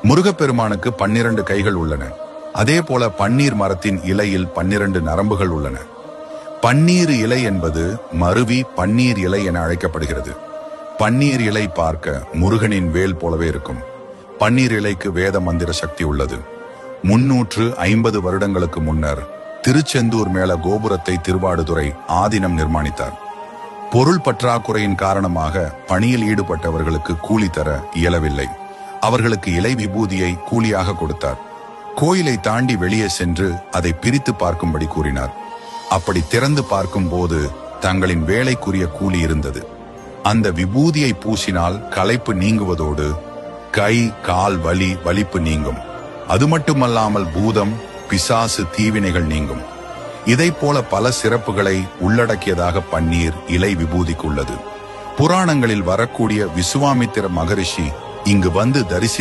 முருகப்பெருமானுக்கு 12 கைகள் உள்ளன. அதே போல பன்னீர் மரத்தின் இலையில் 12 நரம்புகள் உள்ளன. பன்னீர் இலை என்பது மருவி பன்னீர் இலை என அழைக்கப்படுகிறது. பன்னீர் இலை பார்க்க முருகனின் வேல் போலவே இருக்கும். பன்னீர் இலைக்கு வேத மந்திர சக்தி உள்ளது. 350 வருடங்களுக்கு முன்னர் திருச்செந்தூர் மேல கோபுரத்தை திருவாடுதுறை ஆதீனம் நிர்மாணித்தார். பொருள் பற்றாக்குறையின் காரணமாக பணியில் ஈடுபட்டவர்களுக்கு கூலி தர இயலவில்லை. அவர்களுக்கு இலை விபூதியை கூலியாக கொடுத்தார். கோயிலை தாண்டி வெளியே சென்று அதை பிரித்து பார்க்கும்படி கூறினார். அப்படி திறந்து பார்க்கும் போது தங்களின் வேலைக்குரிய கூலி இருந்தது. அந்த விபூதியை பூசினால் களைப்பு நீங்குவதோடு கை கால் வலிப்பு நீங்கும். அது மட்டுமல்லாமல் பூதம் பிசாசு தீவினைகள் நீங்கும். இதை போல பல சிறப்புகளை உள்ளடக்கியதாக பன்னீர் இலை விபூதிக்கு உள்ளது. புராணங்களில் வரக்கூடிய விசுவாமித்திர மகரிஷி இங்கு வந்து தரிசித்து